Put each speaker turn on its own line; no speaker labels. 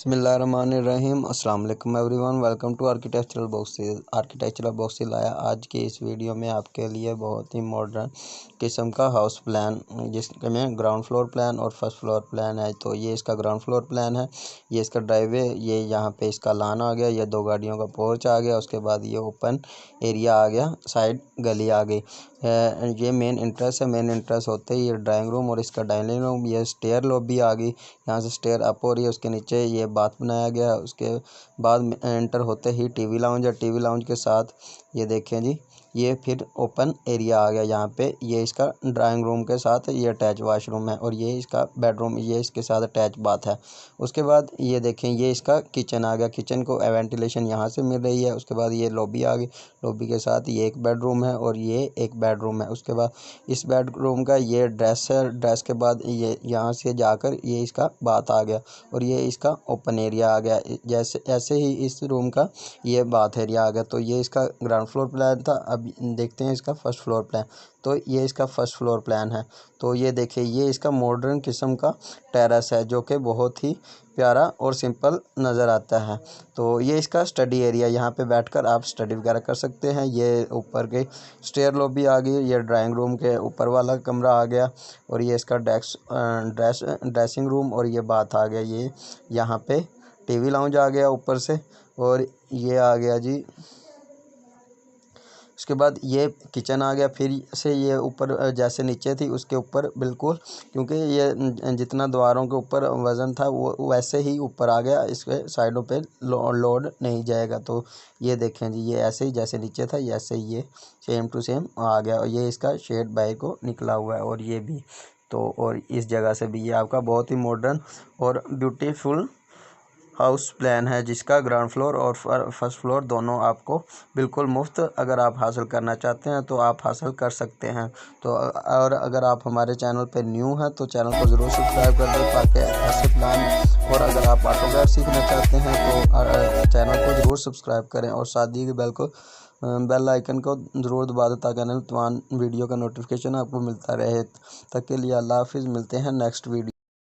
बिस्मिल्लाहिर्रहमानिर्रहीम। अस्सलाम वालेकुम everyone, welcome to architectural box लाया। आज के इस वीडियो में आपके लिए बहुत ही मॉडर्न किस्म का हाउस प्लान, जिसमें ग्राउंड फ्लोर प्लान और फर्स्ट फ्लोर प्लान है। तो ये इसका ग्राउंड फ्लोर प्लान है। ये इसका ड्राइववे, ये यहाँ पे इसका लान आ गया, ये 2 गाड़ियों का पोर्च आ गया। उसके बाद ये ओपन एरिया आ गया, साइड गली आ गई। ये मेन इंट्रेंस है। मेन इंट्रेंस होते ही ये ड्राइंग रूम और इसका डाइनिंग रूम, ये स्टेयर लॉबी आ गई। यहाँ से स्टेयर अप हो रही है, उसके नीचे ये बाथ बनाया गया। उसके बाद एंटर होते ही टीवी लाउंज है। टीवी लाउंज के साथ ये देखें जी, ये फिर ओपन एरिया आ गया। यहाँ पे ये इसका ड्राइंग रूम के साथ ये अटैच वाशरूम है और ये इसका बेडरूम, ये इसके साथ अटैच बाथ है। उसके बाद ये देखें, ये इसका किचन आ गया। किचन को वेंटिलेशन यहाँ से मिल रही है। उसके बाद ये लॉबी आ गई। लॉबी के साथ ये एक बेडरूम है और ये एक बेडरूम है। उसके बाद इस बेडरूम का ये ड्रेस है। ड्रेस के बाद ये यहाँ से जाकर ये इसका बाथ आ गया और ये इसका ओपन एरिया आ गया। जैसे ऐसे ही इस रूम का ये बाथ एरिया आ गया। तो ये इसका ग्राउंड फ्लोर प्लान था। अब देखते हैं इसका फर्स्ट फ्लोर प्लान। तो ये इसका फर्स्ट फ्लोर प्लान है। तो ये देखिए, ये इसका मॉडर्न किस्म का टेरेस है, जो कि बहुत ही प्यारा और सिंपल नज़र आता है। तो ये इसका स्टडी एरिया, यहाँ पे बैठकर आप स्टडी वगैरह कर सकते हैं। ये ऊपर के स्टेयर लॉबी आ गई, ये ड्राइंग रूम के ऊपर वाला कमरा आ गया और ये इसका ड्रेसिंग रूम और ये बाथ आ गया। ये यहाँ पे टीवी लाउंज आ गया ऊपर से और ये आ गया जी। उसके बाद ये किचन आ गया। फिर से ये ऊपर जैसे नीचे थी उसके ऊपर बिल्कुल, क्योंकि ये जितना दीवारों के ऊपर वज़न था वो वैसे ही ऊपर आ गया। इसके साइडों पे लोड नहीं जाएगा। तो ये देखें जी, ये ऐसे ही जैसे नीचे था ऐसे ही ये सेम टू सेम आ गया। और ये इसका शेड बाहर को निकला हुआ है और ये भी। तो और इस जगह से भी ये आपका बहुत ही मॉडर्न और ब्यूटीफुल हाउस प्लान है, जिसका ग्राउंड फ्लोर और फर्स्ट फ्लोर दोनों आपको बिल्कुल मुफ्त अगर आप हासिल करना चाहते हैं तो आप हासिल कर सकते हैं। तो और अगर आप हमारे चैनल पे न्यू हैं तो चैनल को ज़रूर सब्सक्राइब कर दें, ताकि ऐसे प्लान, और अगर आप ऑटोकैड सीखना चाहते हैं तो चैनल को ज़रूर सब्सक्राइब करें और साथ ही बेल आइकन को ज़रूर दबा दें, ताकि तमाम वीडियो का नोटिफिकेशन आपको मिलता रहे। तक के लिए अल्लाह हाफिज़। मिलते हैं नेक्स्ट वीडियो।